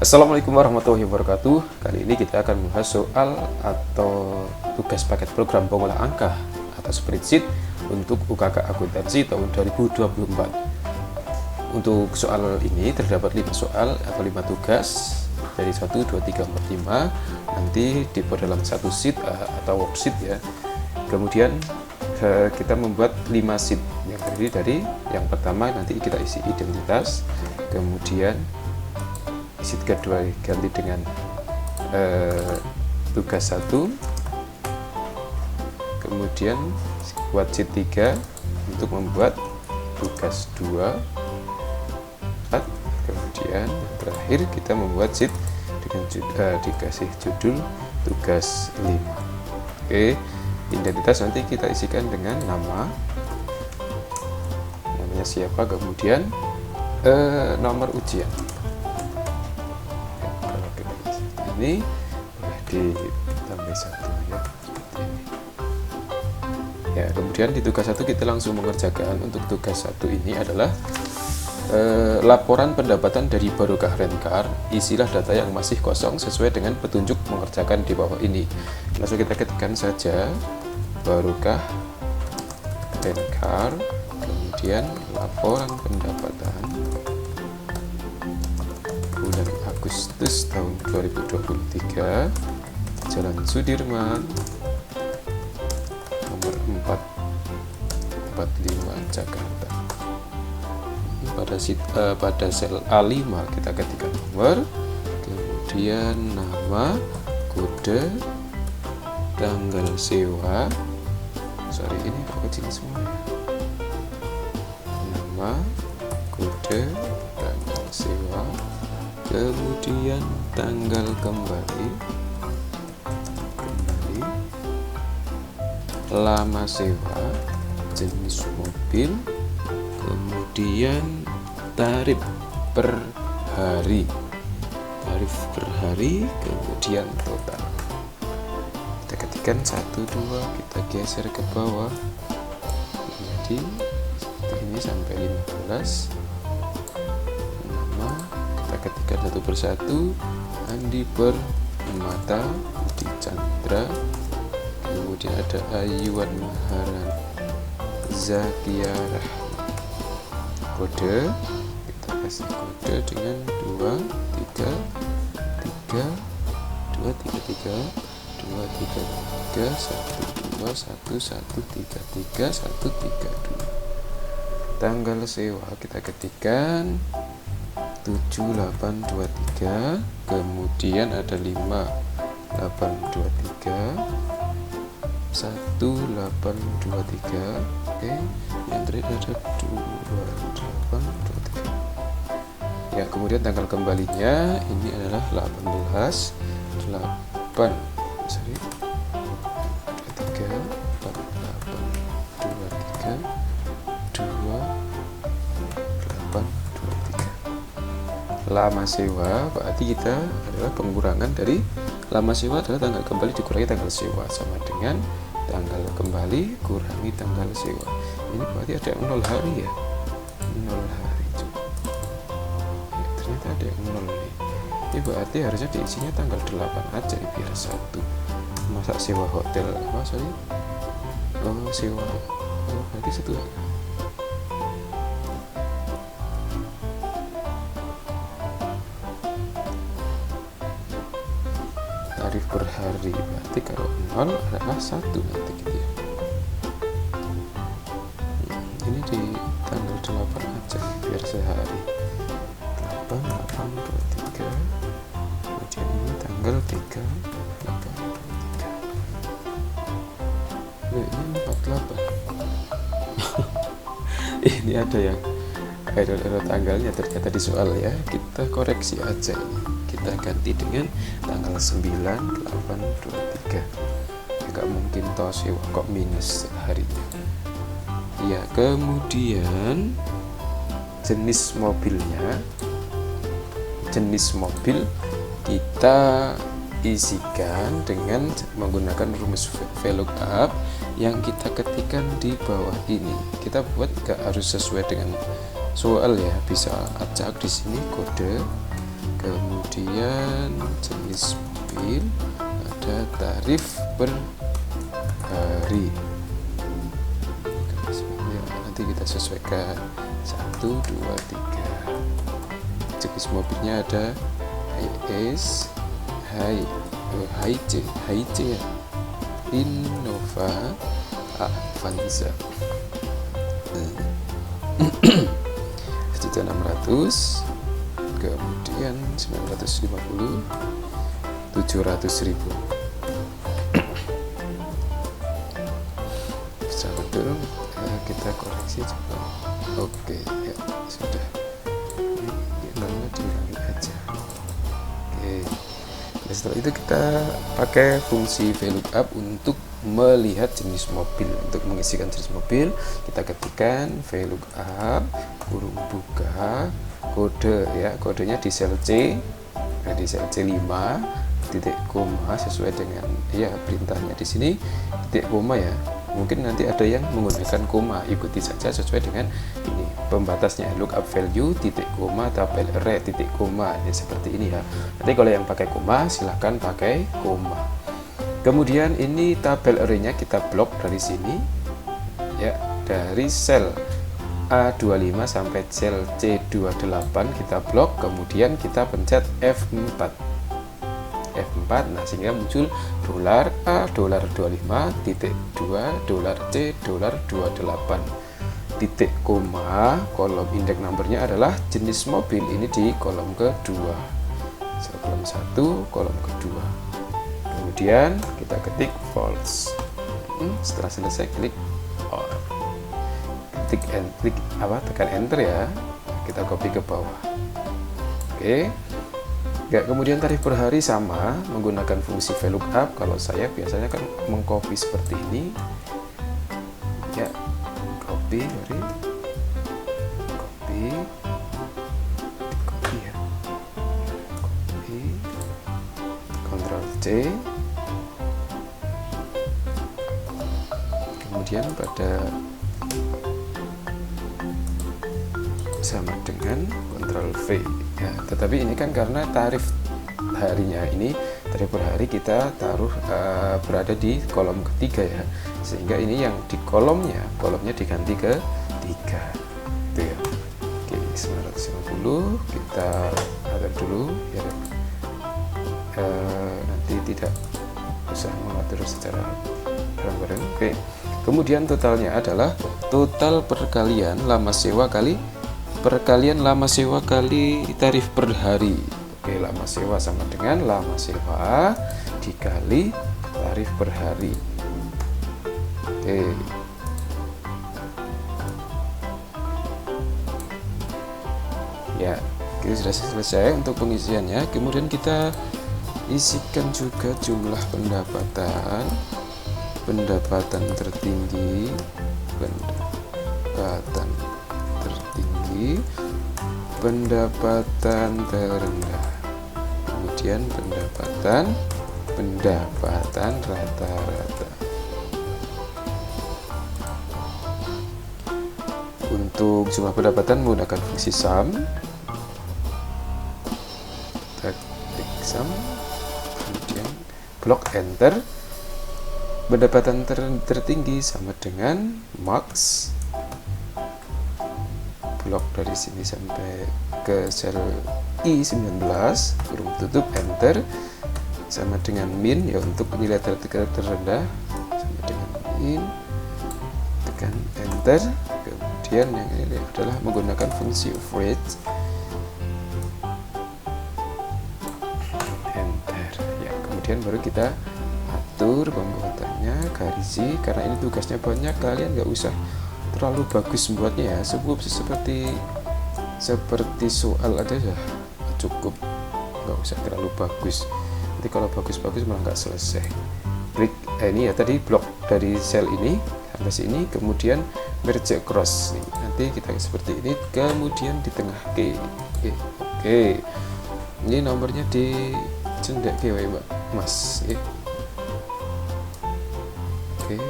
Assalamualaikum warahmatullahi wabarakatuh. Kali ini kita akan membahas soal atau tugas paket program pengolah angka atau spreadsheet untuk UKK akuntansi tahun 2024. Untuk soal ini terdapat 5 soal atau 5 tugas dari 1, 2, 3, 4, 5. Nanti dibuat dalam satu sheet atau worksheet ya. Kemudian kita membuat 5 sheet yang terdiri dari yang pertama nanti kita isi identitas, kemudian sheet kedua ganti dengan tugas 1, kemudian buat sheet 3 untuk membuat tugas 2, 4, kemudian yang terakhir kita membuat sheet dengan dikasih judul tugas 5. Oke, identitas nanti kita isikan dengan namanya siapa, kemudian nomor ujian. Ini boleh ditambah 1 ya, seperti ini ya. Kemudian di tugas 1 kita langsung mengerjakan. Untuk tugas 1 ini adalah laporan pendapatan dari Barokah Rencar. Isilah data yang masih kosong sesuai dengan petunjuk mengerjakan di bawah ini. Langsung kita ketikkan saja Barokah Rencar, kemudian laporan pendapatan bulan Agustus tahun 2023, Jalan Sudirman nomor 445 Jakarta. Pada sel A5 kita ketikkan nomor, kemudian nama, kode, tanggal sewa. Ini kecil semua ya. Nama, kode, tanggal sewa, kemudian tanggal kembali, lama sewa, jenis mobil, kemudian tarif per hari, kemudian total. Kita ketikkan 1, 2, kita geser ke bawah jadi seperti ini sampai 15. Nama kita ketikkan satu persatu, Andi Permata, Budi Chandra, kemudian ada Ayuan Maharan, Zakiarah. Kode kita kasih kode dengan 2, 3, 3, 2, 3, 3, 2, 3, 3, 1, 2, 1, 1, 3, 3, 1, 3, 2. Tanggal sewa kita ketikkan 7823, kemudian ada 5823, 1823. Oke, yang terakhir ada 2823 ya. Kemudian tanggal kembalinya ini adalah 18 23 lama sewa. Berarti kita adalah pengurangan dari lama sewa adalah tanggal kembali dikurangi tanggal sewa, sama dengan tanggal kembali kurangi tanggal sewa. Ini berarti ada yang 0 hari ya, 0 hari juga ya, ternyata ada yang 0 nih. Ini berarti harusnya diisinya tanggal 8 aja nih, biar 1. Masa sewa hotel apa sorry, sewa berarti 1 tarif per hari. Berarti kalau 0 adalah 1 nanti gitu ya. Ini di tanggal 8 aja biar sehari. 8, 23. Kemudian ini tanggal 3, 8, 23. Ini 48. Ini ada yang error tanggalnya ternyata di soal ya. Kita koreksi aja ini. Kita ganti dengan tanggal 9, 8, 23. Enggak mungkin toh sewa kok minus harinya ya. Kemudian jenis mobilnya, jenis mobil kita isikan dengan menggunakan rumus VLOOKUP yang kita ketikkan di bawah ini. Kita buat gak harus sesuai dengan soal ya, bisa acak di sini kode, Kemudian jenis mobil, ada tarif per hari. Nanti kita sesuaikan 1, 2, 3. Jenis mobilnya ada HiAce, HiC ya, Innova, Avanza. Juta 600, kemudian 950, 700.000. Betul, kita koreksi coba. Oke, ya sudah. Ini namanya diulangi aja. Oke. Nah, setelah itu kita pakai fungsi VLOOKUP untuk melihat jenis mobil. Untuk mengisikan jenis mobil, kita ketikkan VLOOKUP kurung buka kode ya, kodenya di sel C, di sel C5 titik koma sesuai dengan ya perintahnya di sini titik koma ya. Mungkin nanti ada yang menggunakan koma, ikuti saja sesuai dengan ini pembatasnya, lookup value titik koma tabel array titik koma, ini seperti ini ya. Nanti kalau yang pakai koma silahkan pakai koma. Kemudian ini tabel arraynya kita blok dari sini ya, dari sel A25 sampai sel C28 kita blok, kemudian kita pencet F4. Nah sehingga muncul dolar A, dolar 25, titik 2, dolar C, dolar 28, titik koma, kolom indeks numbernya adalah jenis mobil, ini di kolom kedua, kolom 1, kolom kedua. Kemudian kita ketik false. Setelah selesai klik on, tekan enter ya, kita copy ke bawah. Oke. Ya, kemudian tarif per hari sama menggunakan fungsi VLOOKUP. Kalau saya biasanya kan mengcopy seperti ini ya, copy ya, copy, Ctrl C, kemudian pada sama dengan Ctrl V ya. Tetapi ini kan karena tarif harinya ini, tarif per hari kita taruh berada di kolom ketiga ya, sehingga ini yang di kolomnya diganti ke 3 gitu ya. Oke, 950 kita atur dulu ya, nanti tidak usah mengatur secara bareng-bareng. Oke, kemudian totalnya adalah total perkalian lama sewa kali tarif per hari. Oke, lama sewa sama dengan lama sewa dikali tarif per hari. Oke. Ya, kita sudah selesai untuk pengisiannya. Kemudian kita isikan juga jumlah pendapatan tertinggi, pendapatan terendah, kemudian pendapatan rata-rata. Untuk jumlah pendapatan menggunakan fungsi sum, klik sum, kemudian blok enter. Pendapatan tertinggi sama dengan max, blok dari sini sampai ke sel I19, kurung tutup enter, sama dengan min ya, untuk nilai terendah sama dengan min, tekan enter. Kemudian yang ini adalah menggunakan fungsi average, enter ya. Kemudian baru kita atur pembuatannya, garisi, karena ini tugasnya banyak, kalian nggak usah terlalu bagus membuatnya ya, seperti soal aja ya cukup, nggak usah terlalu bagus. Nanti kalau bagus-bagus malah nggak selesai. Klik ini ya, tadi blok dari sel ini sampai sini, kemudian merge cross nih. Nanti kita seperti ini, kemudian di tengah oke. Ini nomornya di cendek ke Mbak Mas oke,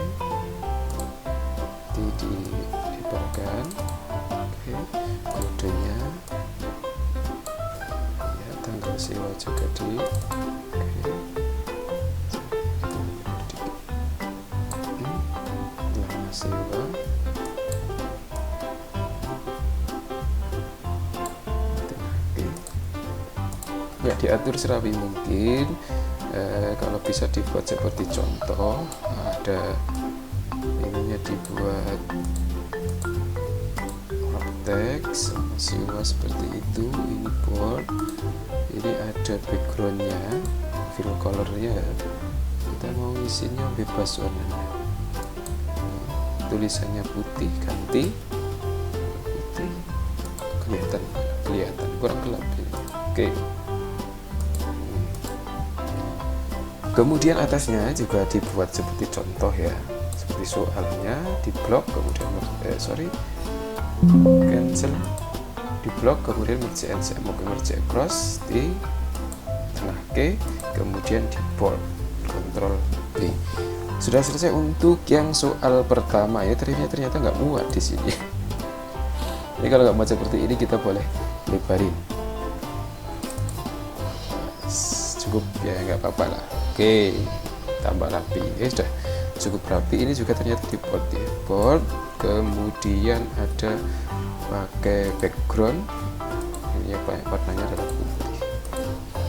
dilebarkan. Oke, kodenya ya, tanggal tanggal sewa juga di lama sewa, nggak diatur serapi mungkin. Kalau bisa dibuat seperti contoh, ada ininya dibuat teks sama sewa seperti itu. Ini board, ini ada backgroundnya, fill colornya, kita mau isinya bebas warnanya, tulisannya putih ganti putih, kelihatan kurang gelap ini. Oke. Kemudian atasnya juga dibuat seperti contoh ya, seperti soalnya di blok, kemudian cancel di blok, kemudian merge across di tengah K, kemudian di bold, Ctrl B. Sudah selesai untuk yang soal pertama ya. Ternyata nggak muat di sini. Ini kalau nggak muat seperti ini kita boleh lebarin. Cukup ya, nggak apa-apa lah. Oke, tambah rapi. Sudah cukup rapi. Ini juga ternyata di board ya, board. Kemudian ada pakai background. Ini warnanya adalah putih.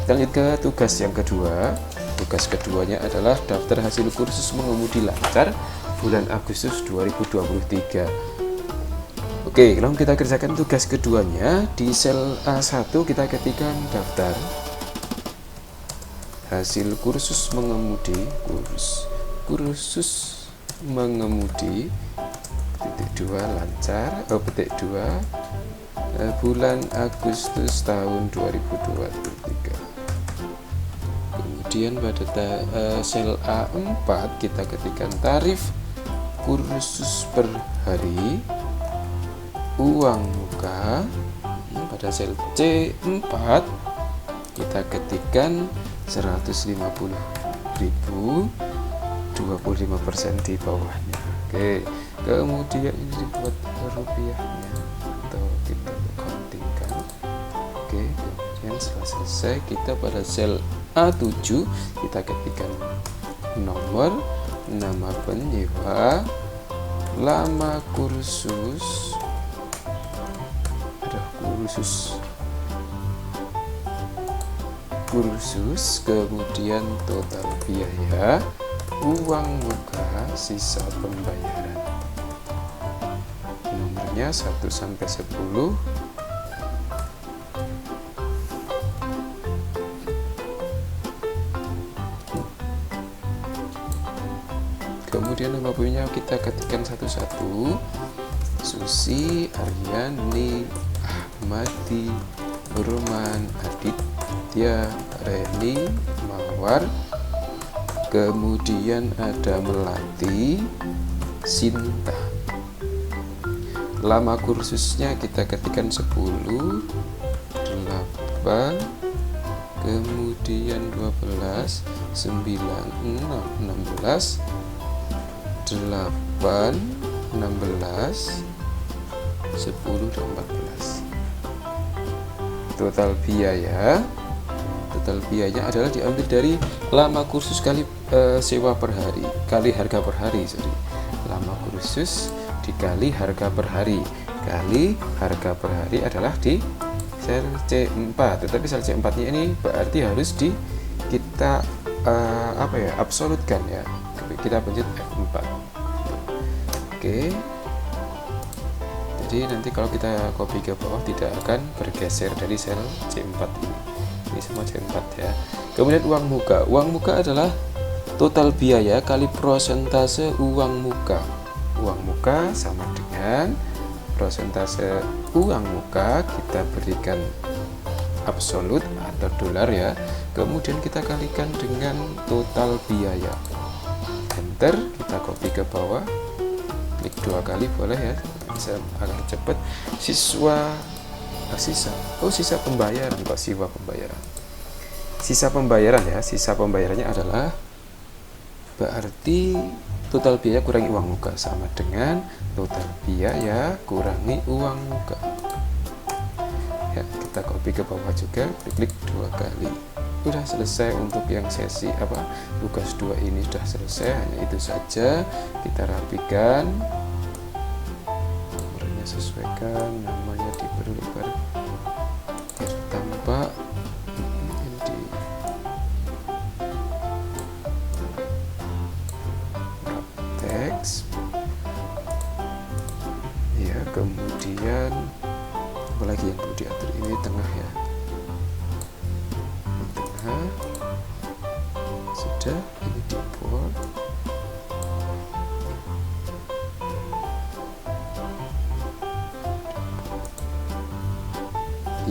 Kita lanjut ke tugas yang kedua. Tugas keduanya adalah daftar hasil kursus mengemudi lancar bulan Agustus 2023. Oke, lalu kita kerjakan tugas keduanya. Di sel A1 kita ketikkan daftar hasil kursus mengemudi, kursus mengemudi titik 2 lancar, titik 2 bulan Agustus tahun 2023. Kemudian pada sel A4 kita ketikkan tarif kursus per hari, uang muka. Pada sel C4 kita ketikkan 150.000, 25% di bawahnya. Oke, kemudian ini dibuat rupiahnya atau kita countingkan. Oke, kemudian setelah selesai kita pada sel A7 kita ketikkan nomor, nama penyewa, lama kursus, ada kursus, kemudian total biaya, uang muka, sisa pembayaran. Nomornya 1 sampai 10. Kemudian nama punya kita ketikkan satu-satu. Susi, Aryani, Ahmadi, Nurman, Aditya, Reni, Mawar. Kemudian ada Melati, Sinta. Lama kursusnya kita ketikkan 10, 8, kemudian 12, 9, 6, 16, 8, 16, 10 dan 14. Total biayanya adalah diambil dari lama kursus kali sewa per hari kali harga per hari. Lama kursus dikali harga per hari kali harga per hari adalah di sel C4. Tetapi sel C4 nya ini berarti harus kita absolutkan ya. Kita pencet F4. Oke. Jadi nanti kalau kita copy ke bawah tidak akan bergeser dari sel C4 ini. Ini semua C4 ya. Kemudian uang muka. Uang muka adalah total biaya kali prosentase uang muka. Uang muka sama dengan prosentase uang muka kita berikan absolut atau dolar ya. Kemudian kita kalikan dengan total biaya. Enter, kita copy ke bawah. Klik 2 kali boleh ya. Bisa agar cepat. Sisa pembayaran, kok sisa pembayaran. Sisa pembayaran ya, sisa pembayarannya adalah berarti total biaya kurangi uang muka sama dengan total biaya kurangi uang muka. Ya, kita kita copy ke bawah juga, klik 2 kali. Udah selesai untuk yang sesi tugas 2 ini sudah selesai. Hanya itu saja, kita rapikan, nomornya sesuaikan, namanya diperlebar biar tampak. Teks ya, kemudian apalagi yang perlu diatur, ini tengah ya, ini tengah sudah, ini di bold,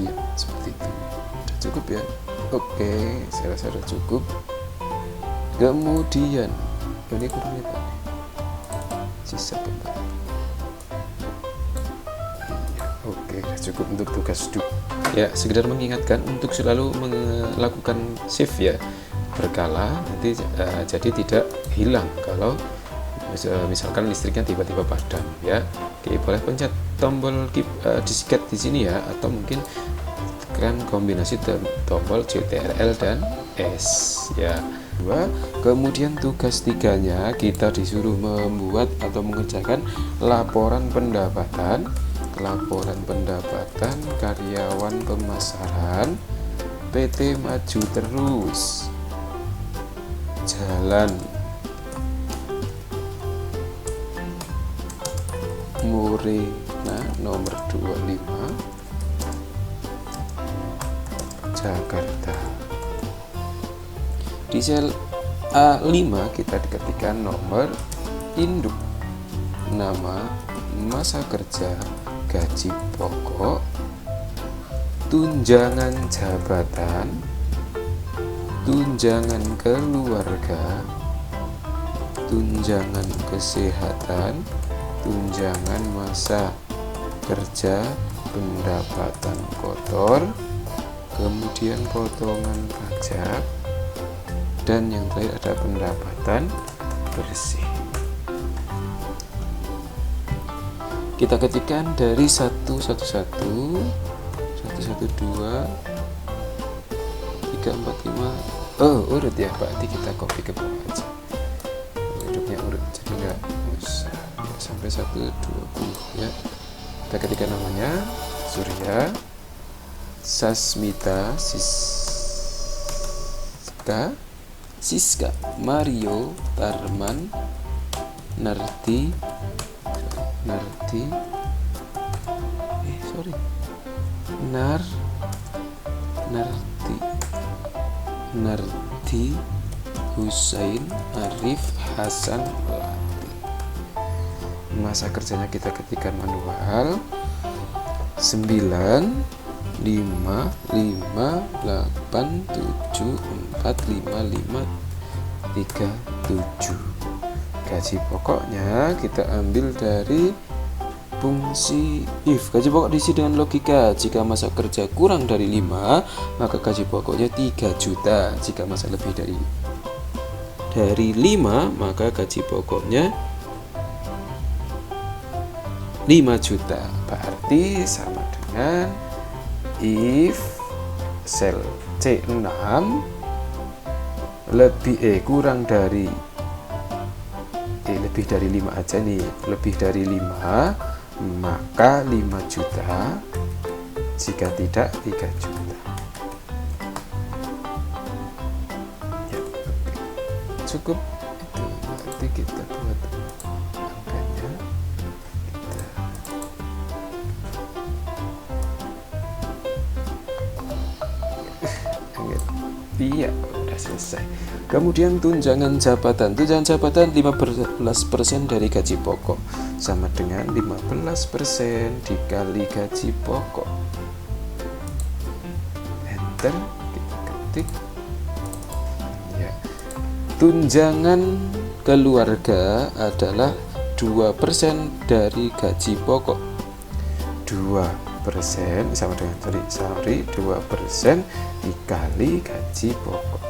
iya seperti itu. Sudah cukup ya? Oke, saya rasa sudah cukup. Kemudian ini kurangnya Pak, sisa kembali. Oke, cukup untuk tugas 2. Ya, sekedar mengingatkan untuk selalu melakukan save ya berkala, nanti jadi tidak hilang kalau misalkan listriknya tiba-tiba padam ya. Oke, boleh pencet tombol disket di sini ya, atau mungkin tekan kombinasi tombol CTRL dan S ya. Kemudian tugas 3-nya kita disuruh membuat atau mengerjakan laporan pendapatan karyawan pemasaran PT Maju Terus Jalan Morena nomor 25 Jakarta. Di sel A5 kita diketikkan nomor induk, nama, masa kerja, gaji pokok, tunjangan jabatan, tunjangan keluarga, tunjangan kesehatan, tunjangan masa kerja, pendapatan kotor, kemudian potongan pajak, dan yang terakhir ada pendapatan bersih. Kita ketikkan dari 111, 112, 345. Urut ya, berarti kita copy ke bawah aja. Hidupnya urut, jadi nggak usah ya, sampai 120 ya. Kita ketikkan namanya Surya Sasmita Siska Mario Tarman Narti Husain Arif Hasan Melati. Masa kerjanya kita ketikkan manual 9 5 5 8 7 4 5 5 3 7. Gaji pokoknya kita ambil dari fungsi if. Gaji pokok diisi dengan logika. Jika masa kerja kurang dari 5, maka gaji pokoknya 3 juta. Jika masa lebih dari 5, maka gaji pokoknya 5 juta. Berarti sama dengan if sel C6 kurang dari lebih dari 5 aja nih, lebih dari 5 maka 5 juta, jika tidak 3 juta ya. Cukup itu, nanti kita buat angkanya. Iya, udah selesai. Kemudian tunjangan jabatan 15% dari gaji pokok, sama dengan 15% dikali gaji pokok. Enter, kita ketik ya. Tunjangan keluarga adalah 2% dari gaji pokok. 2% sama dengan 2% dikali gaji pokok.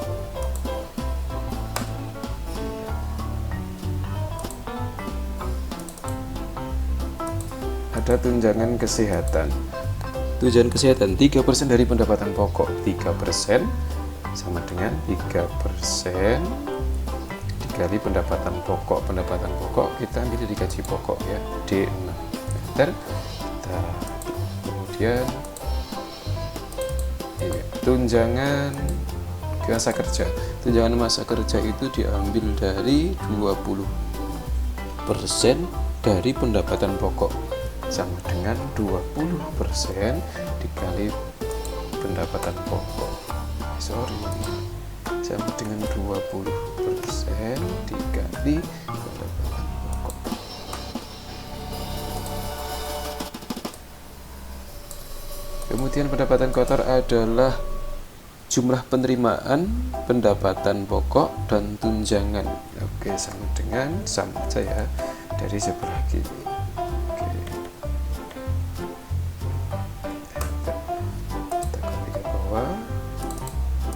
Ada tunjangan kesehatan Tunjangan kesehatan 3% dari pendapatan pokok. 3% sama dengan 3% dikali pendapatan pokok. Pendapatan pokok kita ambil dari gaji pokok ya, D6. Enter. Kemudian tunjangan masa kerja. Tunjangan masa kerja itu diambil dari 20% dari pendapatan pokok, sama dengan 20% dikali pendapatan pokok. Sama dengan 20% dikali pendapatan pokok. Kemudian pendapatan kotor adalah jumlah penerimaan pendapatan pokok dan tunjangan. Oke, sama dengan sama aja ya dari sebelah kiri. Oke. Kita copy ke bawah.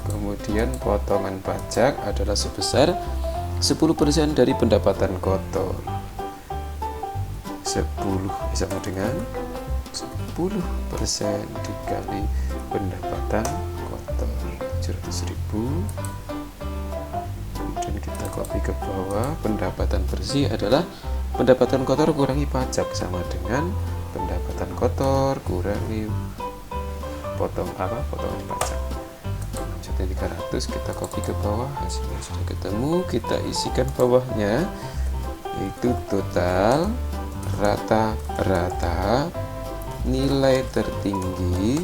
Kemudian potongan pajak adalah sebesar 10% dari pendapatan kotor. 10 sama dengan 10% dikali pendapatan 700.000. Kemudian kita copy ke bawah. Pendapatan bersih adalah pendapatan kotor kurangi pajak, sama dengan pendapatan kotor kurangi potongan pajak. 300 kita copy ke bawah. Hasilnya sudah ketemu, kita isikan bawahnya, yaitu total, rata-rata, nilai tertinggi,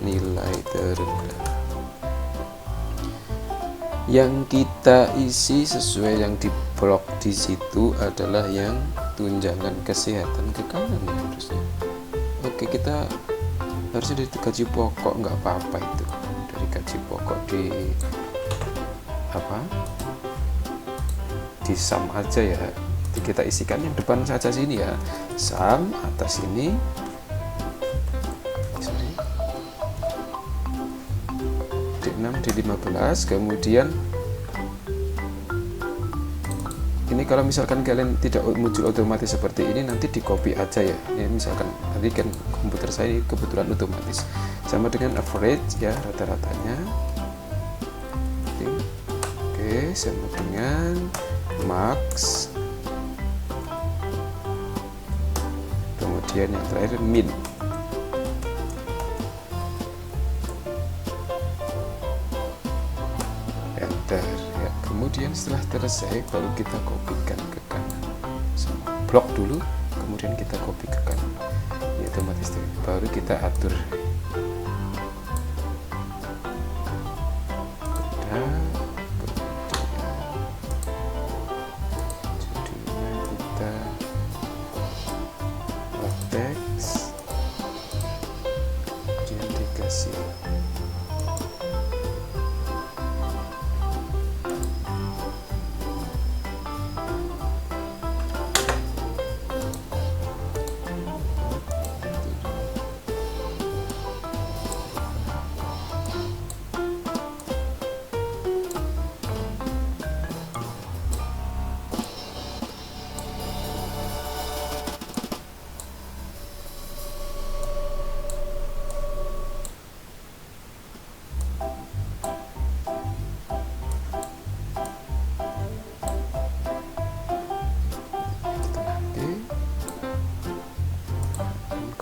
nilai terendah. Yang kita isi sesuai yang di blok di situ adalah yang tunjangan kesehatan ke kanan ya harusnya. Oke, kita harusnya dari gaji pokok, nggak apa-apa itu dari gaji pokok di sum aja ya. Jadi kita isikan yang depan saja sini ya, sum atas ini. D6 D15. Kemudian ini kalau misalkan kalian tidak muncul otomatis seperti ini, nanti di copy aja ya. Ini misalkan nanti kan komputer saya kebetulan otomatis, sama dengan average ya, rata-ratanya. Oke, sama dengan max. Kemudian yang terakhir min. Enter ya. Kemudian setelah selesai baru kita kopikan ke kanan. Blok dulu, kemudian kita copy ke kanan. Ya, otomatis baru kita atur.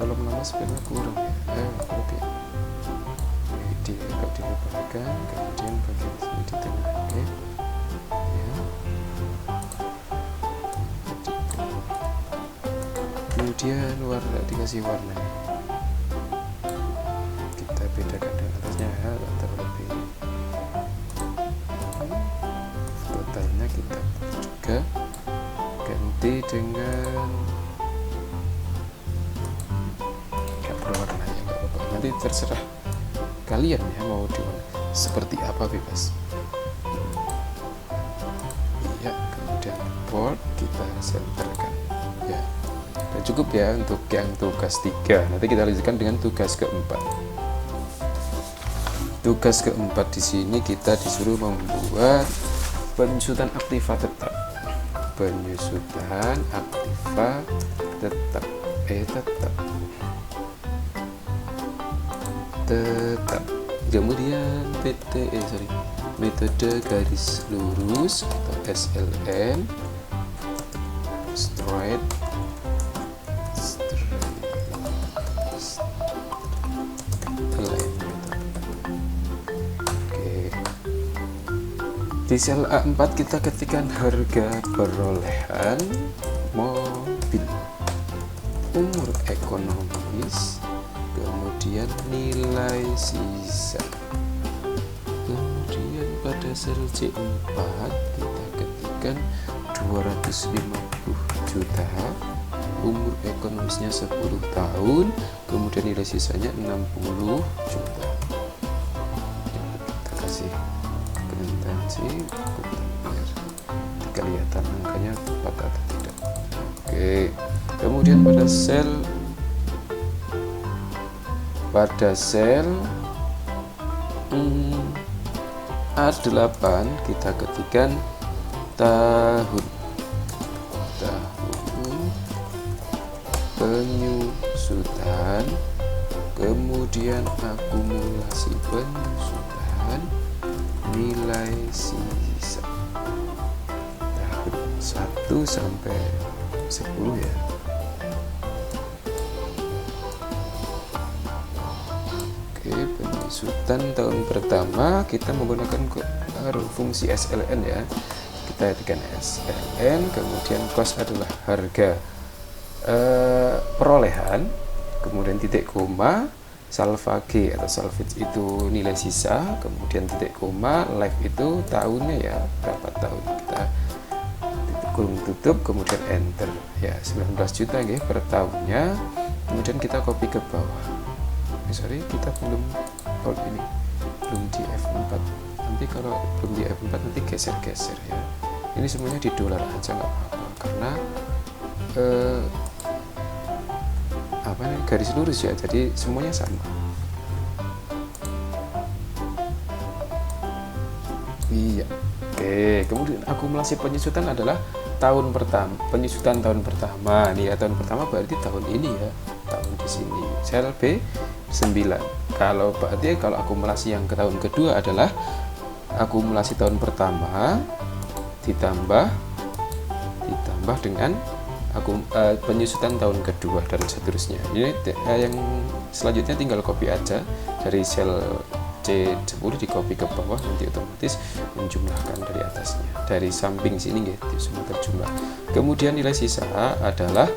Kalau lama sebenarnya kurang ya, lebih agak dilebarkan, kemudian bagian sini di tengah. Oke ya. Kemudian warna, dikasih warna, kita bedakan dengan atasnya ya, atau lebih totalnya kita juga ganti dengan warnanya, nggak apa-apa, nanti terserah kalian ya mau diwarna seperti apa, bebas ya. Kemudian bold kita senterkan ya, dan cukup ya untuk yang tugas 3. Nanti kita lanjutkan dengan tugas keempat. Tugas keempat di sini kita disuruh membuat penyusutan aktiva tetap. Penyusutan aktiva tetap tetap. tetap. Kemudian metode garis lurus atau SLN, straight line. Oke, di sel A4 kita ketikkan harga perolehan mobil, umur ekonomis, kemudian nilai sisa. Kemudian pada sel C4 kita ketikkan 250 juta, umur ekonomisnya 10 tahun, kemudian nilai sisanya 60 juta. Kita kasih kwitansi biar kelihatan angkanya tepat atau tidak. Oke, kemudian pada sel A8 kita ketikkan tahun penyusutan, kemudian akumulasi penyusutan, nilai sisa tahun 1 sampai 10 ya. Oke, penyusutan tahun pertama kita menggunakan fungsi SLN ya. Kita ketikkan SLN, kemudian cost adalah harga perolehan, kemudian titik koma, salvage atau salvage itu nilai sisa, kemudian titik koma, life itu tahunnya ya, berapa tahun, kita titik kurung tutup, kemudian enter ya, 19 juta ya per tahunnya. Kemudian kita copy ke bawah. Kita belum di F4, nanti kalau belum di F4 nanti geser-geser ya. Ini semuanya di dolar aja nggak apa-apa, karena garis lurus ya, jadi semuanya sama. Iya. Oke, kemudian akumulasi penyusutan adalah tahun pertama, penyusutan tahun pertama nih ya, tahun pertama berarti tahun ini ya, tahun di sini sel B9. Kalau berarti kalau akumulasi yang ke tahun kedua adalah akumulasi tahun pertama ditambah dengan penyusutan tahun kedua dan seterusnya. Ini yang selanjutnya tinggal copy aja dari sel C10 di copy ke bawah, nanti otomatis menjumlahkan dari atasnya, dari samping sini gitu semua terjumlah. Kemudian nilai sisa adalah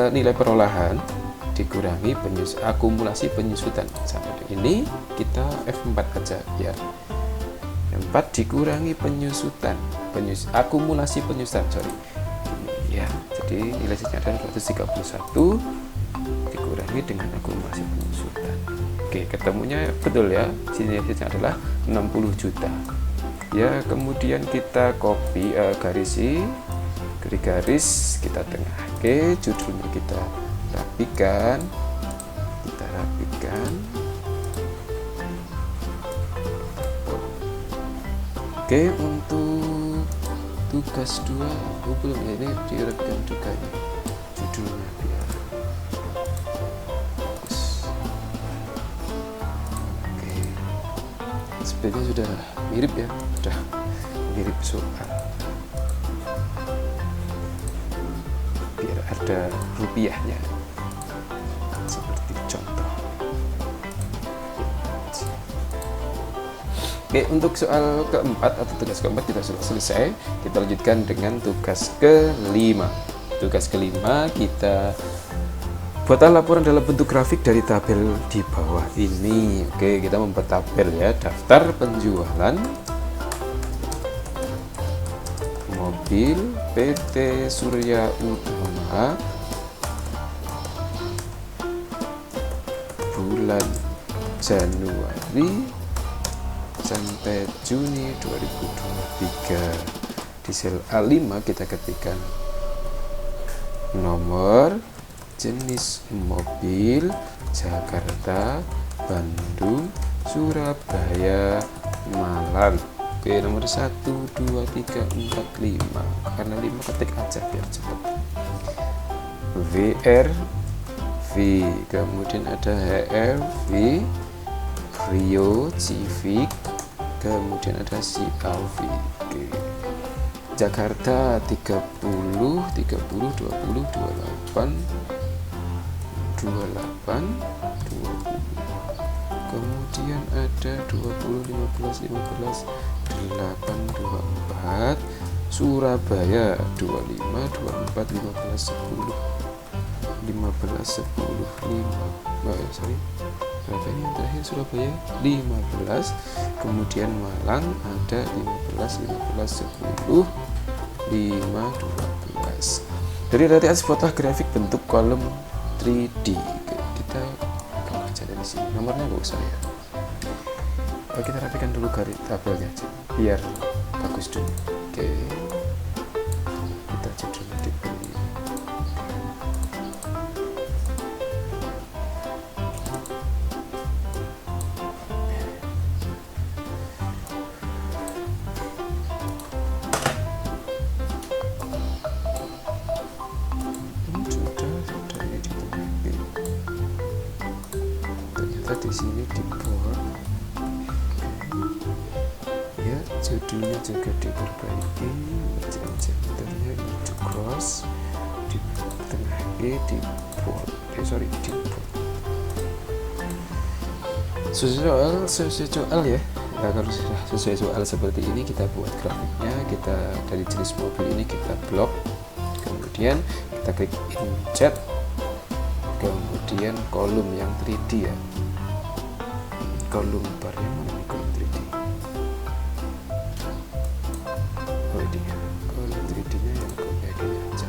nilai perolehan dikurangi akumulasi penyusutan. Sampai ini kita F4 aja ya. 4 dikurangi akumulasi penyusutan, ya, jadi nilai sisanya adalah 231 dikurangi dengan akumulasi penyusutan. Oke, ketemunya betul ya, nilai sisanya adalah 60 juta ya. Kemudian kita copy garis kita tengah. Oke, judulnya kita rapikan. Oke, untuk tugas 2 belum ya, ini diurutkan juga ya judulnya biar bagus. Oke, sebenarnya sudah mirip ya, sudah mirip soal, biar ada rupiahnya seperti contoh. Oke, untuk soal keempat atau tugas keempat kita sudah selesai. Kita lanjutkan dengan tugas kelima. Tugas kelima kita buatlah laporan dalam bentuk grafik dari tabel di bawah ini. Oke, kita membuat tabel ya. Daftar penjualan mobil PT Surya Utama bulan Januari sampai Juni 2023. Di sel A5 kita ketikkan nomor, jenis mobil, Jakarta, Bandung, Surabaya, Malang. Oke, nomor 1, 2, 3, 4, 5. Karena 5 ketik aja biar cepat. WR V, kemudian ada HRV, Rio, Civic, kemudian ada CRV. Oke. Jakarta 30, 30, 20, 28, 28, 20. Kemudian ada 20, 15, 15, 8, 24. Surabaya 25, 24, 15, 10, 15, 10, 5. Sorry. Berapa ini yang terakhir? Surabaya 15. Kemudian Malang ada 15, 15, 10, 5, 12. Dari atas foto grafik bentuk kolom 3D. Kita baca dari sini. Nomornya nggak usah ya. Kita rapikan dulu garis tabelnya aja, biar bagus dulu. Oke. Kita judulnya diberi. Di sini di board ya, judulnya juga diperbaiki, centernya itu cross di tengah di board, di board. Sesuai soal ya. Nah, kalau sudah sesuai soal seperti ini, kita buat grafiknya. Kita dari jenis mobil ini kita blok, kemudian kita klik insert, kemudian kolom yang 3D ya. Kolom barnya mana nih, kolom 3D? Oh ini ya, kolom 3D nya yang kayak gini aja.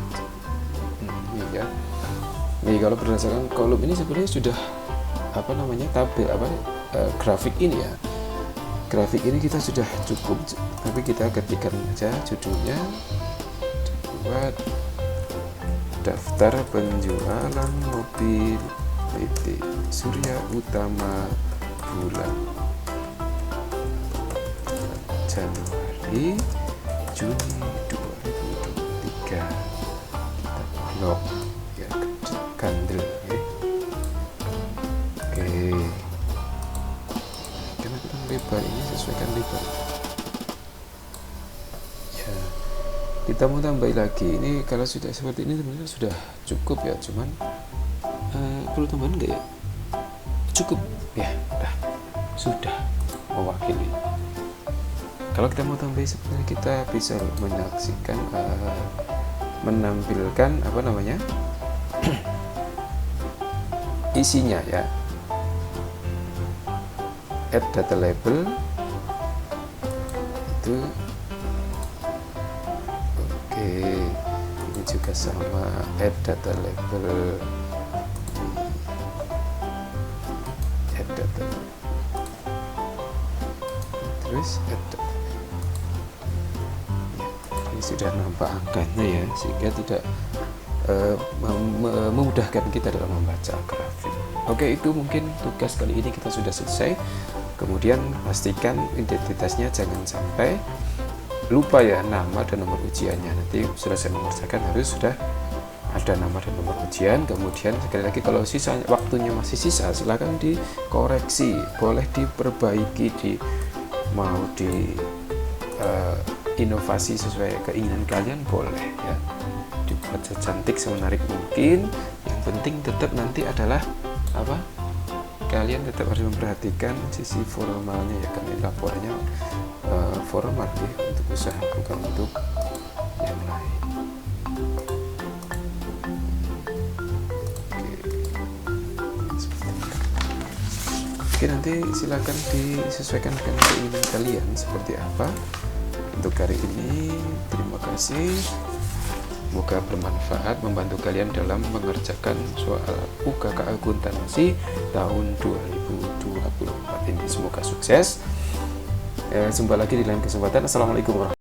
Ini ya. Nih kalau berdasarkan kolom ini sebenarnya sudah tabel grafik ini ya. Grafik ini kita sudah cukup, tapi kita ketikkan aja judulnya, buat daftar penjualan mobil PT Surya Utama bulan Januari Juni 2023. Kita blok ya, kandel ya. Oke, karena kita lebar ini sesuaikan lebar ya. Kita mau tambah lagi ini. Kalau sudah seperti ini sebenarnya sudah cukup ya, cuman perlu tambahan enggak ya? Cukup ya, sudah mewakili. Kalau kita mau tambah sebenarnya kita bisa menyaksikan menampilkan isinya ya. Add data label itu oke. Ini juga sama, add data label, add data, terus add. Ini sudah nampak angkanya ya, sehingga tidak memudahkan kita dalam membaca grafik. Oke, itu mungkin tugas kali ini kita sudah selesai. Kemudian pastikan identitasnya jangan sampai lupa ya, nama dan nomor ujiannya. Nanti selesai mengerjakan harus sudah ada nama dan nomor ujian. Kemudian sekali lagi, kalau sisa waktunya masih sisa, silakan dikoreksi, boleh diperbaiki, mau di inovasi sesuai keinginan kalian, boleh ya, dibuat secantik semenarik mungkin. Yang penting tetap nanti adalah kalian tetap harus memperhatikan sisi formalnya ya, karena laporannya formal ya, untuk usaha bukan untuk yang lain. Oke, nanti silakan disesuaikan dengan keinginan kalian seperti apa. Untuk hari ini terima kasih, semoga bermanfaat, membantu kalian dalam mengerjakan soal UKK akuntansi tahun 2024 ini. Semoga sukses. Jumpa lagi di lain kesempatan. Assalamualaikum warahmatullahi wabarakatuh.